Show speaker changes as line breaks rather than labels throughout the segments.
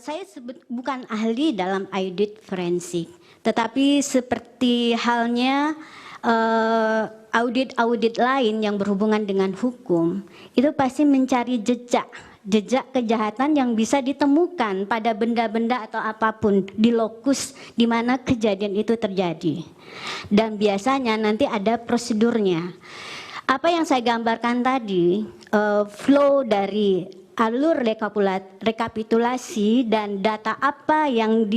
Saya bukan ahli dalam audit forensik, tetapi seperti halnya audit-audit lain yang berhubungan dengan hukum, itu pasti mencari jejak kejahatan yang bisa ditemukan pada benda-benda atau apapun di lokus di mana kejadian itu terjadi. Dan biasanya nanti ada prosedurnya. Apa yang saya gambarkan tadi, flow dari alur rekapitulasi dan data apa yang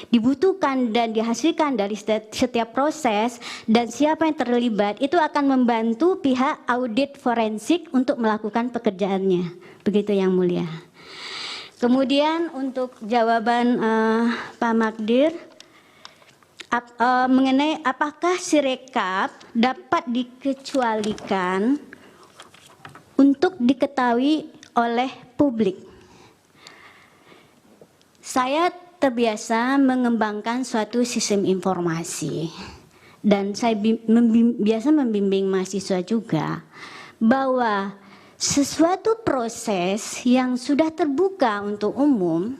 dibutuhkan dan dihasilkan dari setiap proses dan siapa yang terlibat, itu akan membantu pihak audit forensik untuk melakukan pekerjaannya. Begitu Yang Mulia. Kemudian untuk jawaban Pak Magdir, mengenai apakah Sirekap dapat dikecualikan untuk diketahui oleh publik. Saya terbiasa mengembangkan suatu sistem informasi dan saya biasa membimbing mahasiswa juga bahwa sesuatu proses yang sudah terbuka untuk umum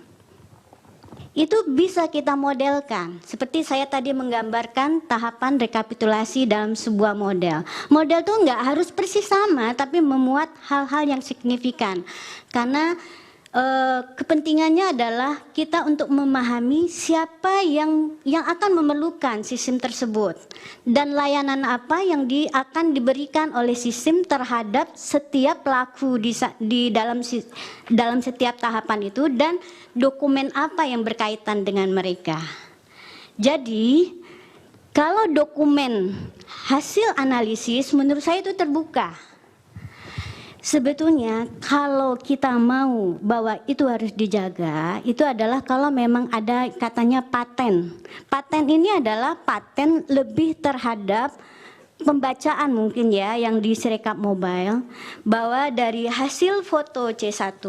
itu bisa kita modelkan. Seperti saya tadi menggambarkan tahapan rekapitulasi dalam sebuah model. Model itu enggak harus persis sama, tapi memuat hal-hal yang signifikan. Karena kepentingannya adalah kita untuk memahami siapa yang akan memerlukan sistem tersebut. Dan layanan apa yang akan diberikan oleh sistem terhadap setiap pelaku di dalam setiap tahapan itu, dan dokumen apa yang berkaitan dengan mereka. Jadi, kalau dokumen hasil analisis menurut saya itu terbuka. Sebetulnya kalau kita mau bahwa itu harus dijaga, itu adalah kalau memang ada katanya paten. Paten ini adalah paten lebih terhadap pembacaan mungkin ya yang di Sirekap Mobile, bahwa dari hasil foto C1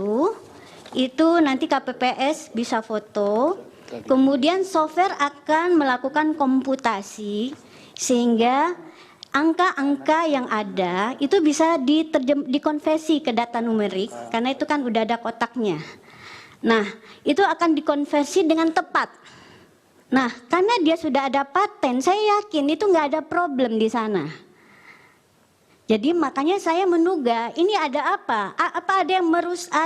itu nanti KPPS bisa foto, kemudian software akan melakukan komputasi sehingga angka-angka yang ada itu bisa dikonversi ke data numerik, karena itu kan udah ada kotaknya. Nah, itu akan dikonversi dengan tepat. Nah, karena dia sudah ada paten, saya yakin itu nggak ada problem di sana. Jadi makanya saya menduga ini ada apa? Apa ada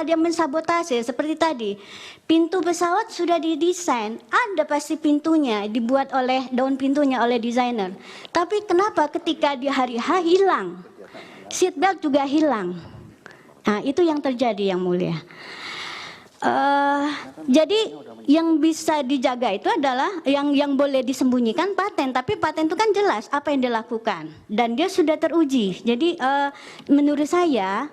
yang mensabotase seperti tadi. Pintu pesawat sudah didesain, ada pasti pintunya, dibuat oleh daun pintunya oleh desainer. Tapi kenapa ketika di hari H hilang? Seatbelt juga hilang. Nah, itu yang terjadi Yang Mulia. Jadi yang bisa dijaga itu adalah yang boleh disembunyikan paten, tapi paten itu kan jelas apa yang dilakukan dan dia sudah teruji. Jadi menurut saya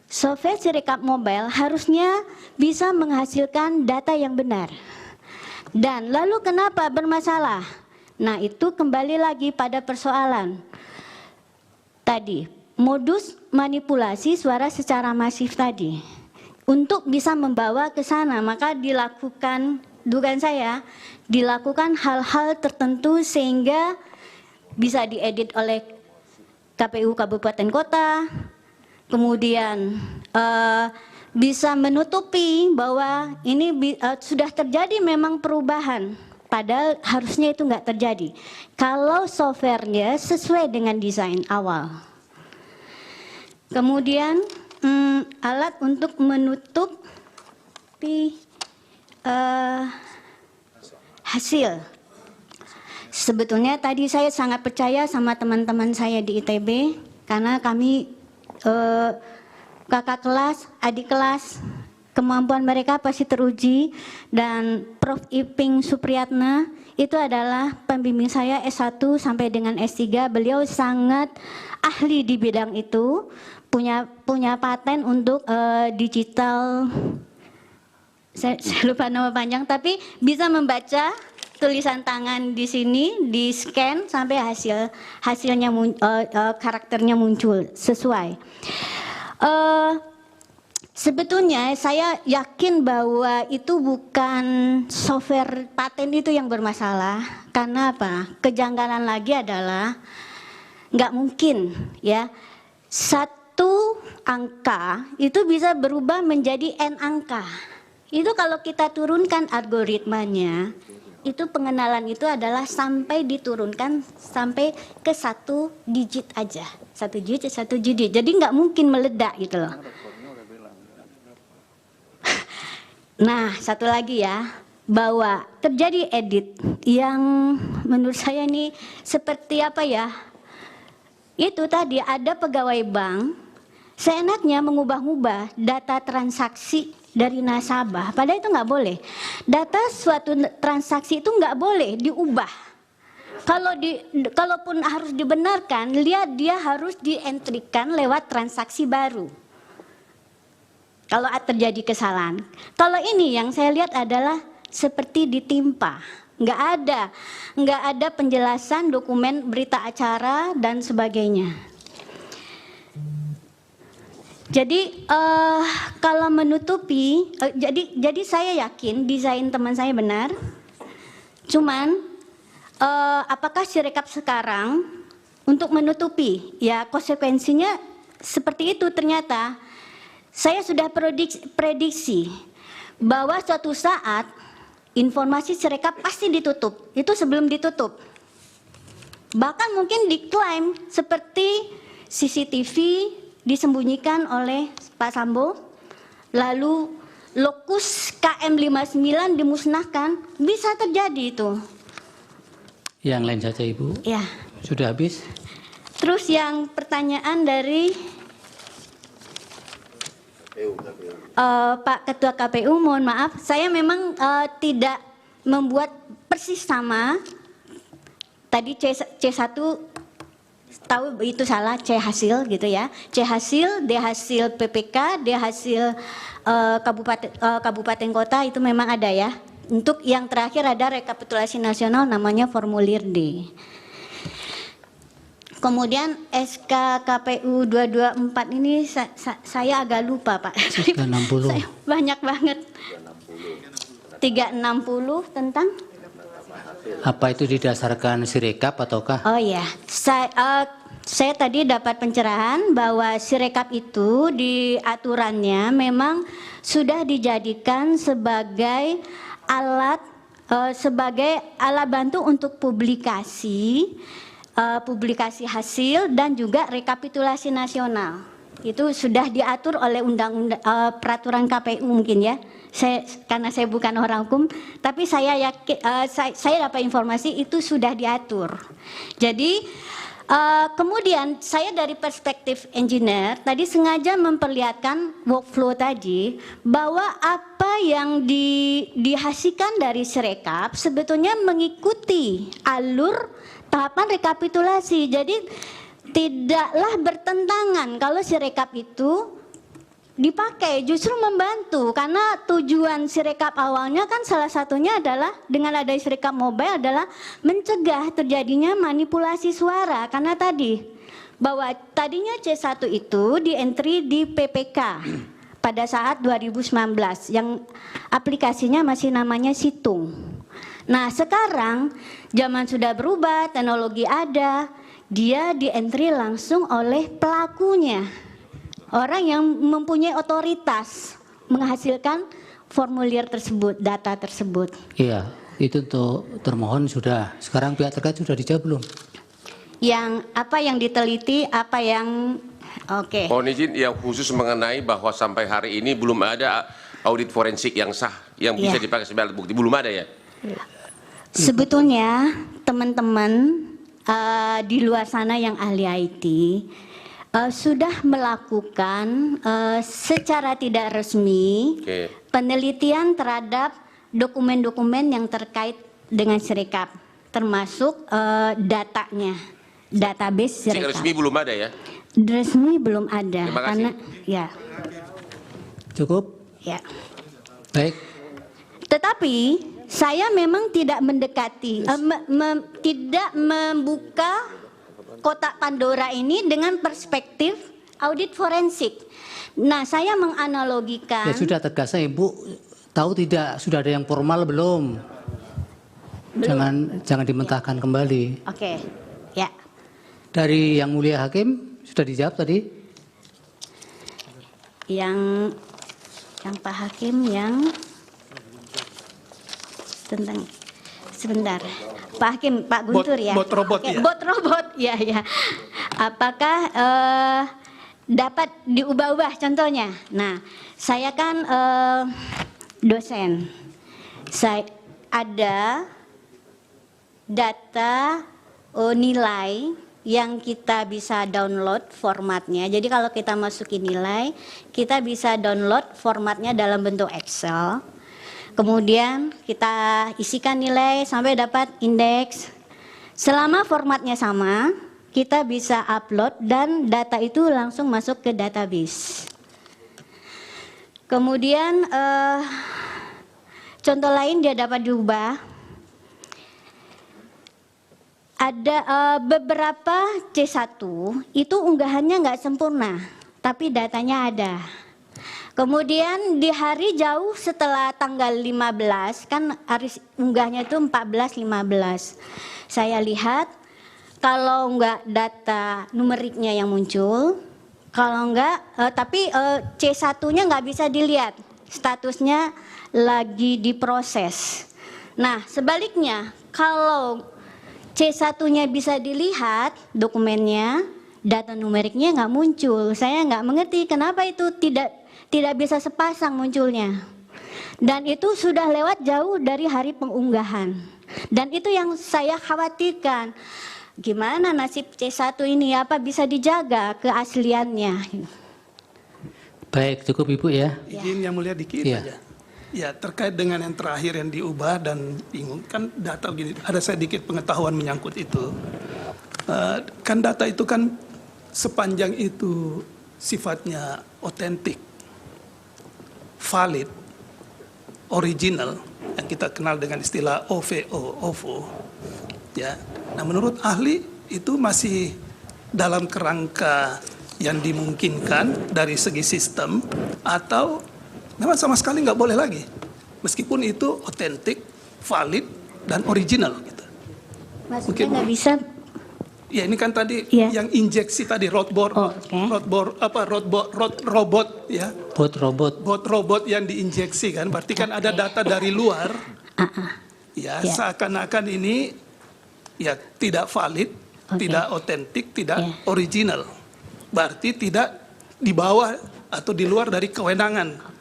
software Sirekap Mobile harusnya bisa menghasilkan data yang benar. Dan lalu kenapa bermasalah? Nah, itu kembali lagi pada persoalan tadi, modus manipulasi suara secara masif tadi. Untuk bisa membawa ke sana, maka dilakukan, dugaan saya, dilakukan hal-hal tertentu sehingga bisa diedit oleh KPU Kabupaten Kota, kemudian bisa menutupi bahwa ini sudah terjadi memang perubahan, padahal harusnya itu nggak terjadi. Kalau softwarenya sesuai dengan desain awal. Kemudian alat untuk menutupi hasil. Sebetulnya tadi saya sangat percaya sama teman-teman saya di ITB, karena kami kakak kelas, adik kelas, kemampuan mereka pasti teruji, dan Prof. Iping Supriyatna itu adalah pembimbing saya S1 sampai dengan S3. Beliau sangat ahli di bidang itu, punya paten untuk digital, saya lupa nama panjang, tapi bisa membaca tulisan tangan di sini, di scan sampai hasilnya karakternya muncul sesuai. Sebetulnya saya yakin bahwa itu bukan software paten itu yang bermasalah. Karena apa? Kejanggalan lagi adalah nggak mungkin ya satu angka itu bisa berubah menjadi n angka. Itu kalau kita turunkan algoritmanya, itu pengenalan itu adalah sampai diturunkan sampai ke 1 digit aja, 1 digit, jadi nggak mungkin meledak gitu loh. Nah, satu lagi ya, bahwa terjadi edit yang menurut saya ini seperti apa ya, itu tadi ada pegawai bank seenaknya mengubah-ubah data transaksi dari nasabah, padahal itu nggak boleh. Data suatu transaksi itu nggak boleh diubah. Kalaupun harus dibenarkan, lihat dia harus dientrikan lewat transaksi baru. Kalau terjadi kesalahan. Kalau ini yang saya lihat adalah seperti ditimpa. Nggak ada penjelasan dokumen berita acara dan sebagainya. Jadi kalau menutupi, jadi saya yakin desain teman saya benar. Cuman apakah Sirekap sekarang untuk menutupi, ya konsekuensinya seperti itu ternyata. Saya sudah prediksi bahwa suatu saat informasi Sirekap pasti ditutup. Itu sebelum ditutup. Bahkan mungkin diklaim seperti CCTV disembunyikan oleh Pak Sambo, lalu lokus KM59 dimusnahkan, bisa terjadi itu.
Yang lain saja Ibu.
Ya.
Sudah habis.
Terus yang pertanyaan dari Pak Ketua KPU, mohon maaf, saya memang tidak membuat persis sama. Tadi C1 tahu itu salah, C hasil gitu ya. C hasil, D hasil PPK, D hasil kabupaten kota itu memang ada ya. Untuk yang terakhir ada rekapitulasi nasional namanya formulir D. Kemudian SK KPU 224 ini saya agak lupa Pak.
360.
Banyak banget. 360 tentang?
Apa itu didasarkan Sirekap ataukah?
Oh ya, saya tadi dapat pencerahan bahwa Sirekap itu di aturannya memang sudah dijadikan sebagai alat bantu untuk publikasi hasil dan juga rekapitulasi nasional. Itu sudah diatur oleh undang-undang peraturan KPU mungkin ya. Karena saya bukan orang hukum, tapi saya yakin saya dapat informasi itu sudah diatur. Jadi kemudian saya dari perspektif engineer tadi sengaja memperlihatkan workflow tadi bahwa apa yang dihasilkan dari Sirekap sebetulnya mengikuti alur tahapan rekapitulasi. Jadi tidaklah bertentangan kalau Sirekap itu dipakai, justru membantu, karena tujuan Sirekap awalnya kan salah satunya adalah dengan adanya Sirekap mobile adalah mencegah terjadinya manipulasi suara, karena tadi bahwa tadinya C1 itu di entry di PPK pada saat 2019 yang aplikasinya masih namanya Situng. Nah sekarang zaman sudah berubah, teknologi ada, dia di entry langsung oleh pelakunya, orang yang mempunyai otoritas menghasilkan formulir tersebut, data tersebut.
Iya, itu untuk termohon sudah. Sekarang pihak terkait sudah dijawab belum?
Yang apa yang diteliti, apa yang oke.
Mohon izin yang khusus mengenai bahwa sampai hari ini belum ada audit forensik yang sah yang bisa dipakai sebagai alat bukti, belum ada ya?
Sebetulnya teman-teman di luar sana yang ahli IT sudah melakukan secara tidak resmi penelitian terhadap dokumen-dokumen yang terkait dengan Sirekap, termasuk datanya, database Sirekap.
Resmi belum ada ya?
Resmi belum ada.
Terima kasih.
Karena ya.
Cukup?
Ya.
Baik.
Tetapi saya memang tidak mendekati, tidak membuka kotak Pandora ini dengan perspektif audit forensik. Nah, saya menganalogikan.
Ya sudah tegasnya Ibu tahu tidak sudah ada yang formal belum? Jangan dimentahkan kembali.
Oke, ya.
Dari Yang Mulia Hakim sudah dijawab tadi.
Yang Pak Hakim yang tentang sebentar. Pak Hakim, Pak Guntur ya.
Bot robot
Oke,
ya.
Bot robot, ya ya. Apakah dapat diubah-ubah contohnya? Nah, saya kan dosen. Saya ada data nilai yang kita bisa download formatnya. Jadi kalau kita masukin nilai, kita bisa download formatnya dalam bentuk Excel. Kemudian kita isikan nilai sampai dapat indeks. Selama formatnya sama, kita bisa upload dan data itu langsung masuk ke database. Kemudian contoh lain dia dapat diubah. Ada beberapa C1 itu unggahannya nggak sempurna, tapi datanya ada. Kemudian di hari jauh setelah tanggal 15, kan hari unggahnya itu 14-15. Saya lihat kalau nggak data numeriknya yang muncul, kalau nggak, tapi C1-nya nggak bisa dilihat, statusnya lagi diproses. Nah sebaliknya, kalau C1-nya bisa dilihat dokumennya, data numeriknya nggak muncul. Saya nggak mengerti kenapa itu tidak bisa sepasang munculnya. Dan itu sudah lewat jauh dari hari pengunggahan. Dan itu yang saya khawatirkan. Gimana nasib C1 ini? Apa bisa dijaga keasliannya?
Baik, cukup Ibu ya.
Izin yang mulia dikit
Iya.
aja. Ya, terkait dengan yang terakhir yang diubah dan bingung, kan data begini, ada sedikit pengetahuan menyangkut itu. Kan data itu kan sepanjang itu sifatnya otentik, valid, original, yang kita kenal dengan istilah OVO, ya. Nah, menurut ahli itu masih dalam kerangka yang dimungkinkan dari segi sistem, atau memang sama sekali nggak boleh lagi, meskipun itu otentik, valid, dan original. Gitu.
Maksudnya nggak bisa?
Ya ini kan tadi
Iya.
yang injeksi tadi robot ya, bot robot yang diinjeksi kan, berarti kan ada data dari luar, ya seakan-akan ini ya tidak valid, tidak otentik, tidak original, berarti tidak di bawah atau di luar dari kewenangan.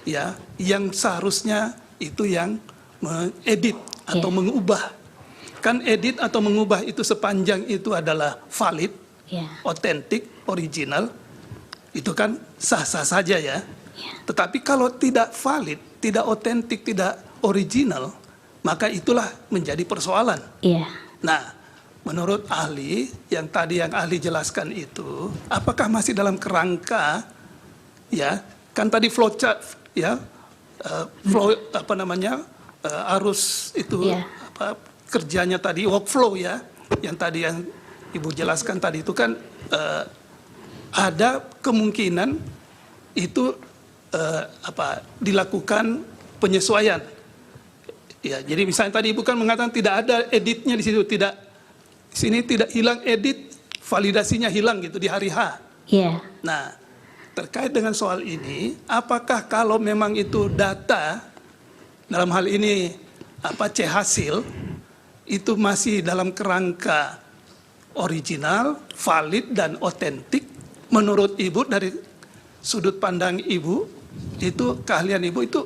Ya, yang seharusnya itu yang mengedit atau mengubah. Kan edit atau mengubah itu sepanjang itu adalah valid, otentik, original, itu kan sah-sah saja ya. Tetapi kalau tidak valid, tidak otentik, tidak original, maka itulah menjadi persoalan. Nah, menurut ahli, yang tadi yang ahli jelaskan itu, apakah masih dalam kerangka, ya, kan tadi flowchart ya, flow arus itu kerjanya tadi, workflow ya, yang tadi yang Ibu jelaskan tadi itu kan ada kemungkinan itu dilakukan penyesuaian. Ya, jadi misalnya tadi Ibu kan mengatakan tidak ada editnya di situ, di sini tidak hilang edit, validasinya hilang gitu di hari H. Nah, terkait dengan soal ini, apakah kalau memang itu data, dalam hal ini C hasil, itu masih dalam kerangka original, valid, dan otentik, menurut Ibu dari sudut pandang Ibu, itu keahlian Ibu itu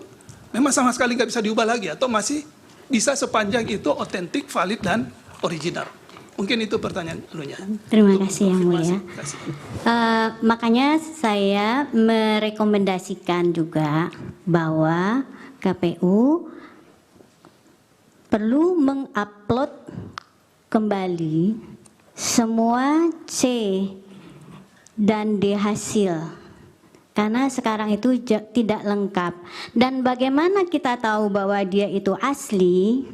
memang sama sekali nggak bisa diubah lagi, atau masih bisa sepanjang itu otentik, valid, dan original? Mungkin itu pertanyaan anunya.
Terima kasih Yang Mulia. Makanya saya merekomendasikan juga bahwa KPU perlu mengupload kembali semua C dan D hasil. Karena sekarang itu tidak lengkap. Dan bagaimana kita tahu bahwa dia itu asli?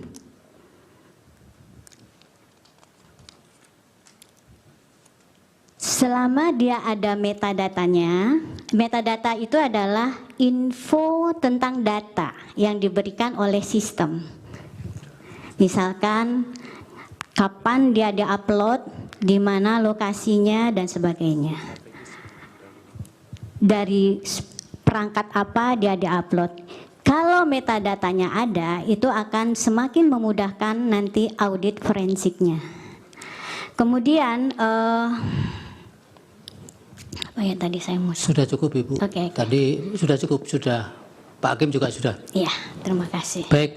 Selama dia ada metadatanya, metadata itu adalah info tentang data yang diberikan oleh sistem. Misalkan kapan dia di-upload, di mana lokasinya dan sebagainya. Dari perangkat apa dia di-upload. Kalau kalau metadatanya ada, itu akan semakin memudahkan nanti audit forensiknya. Kemudian apa ya tadi saya mau.
Sudah cukup Ibu.
Oke.
Tadi sudah cukup, sudah. Pak Hakim juga sudah.
Ya, terima kasih.
Baik.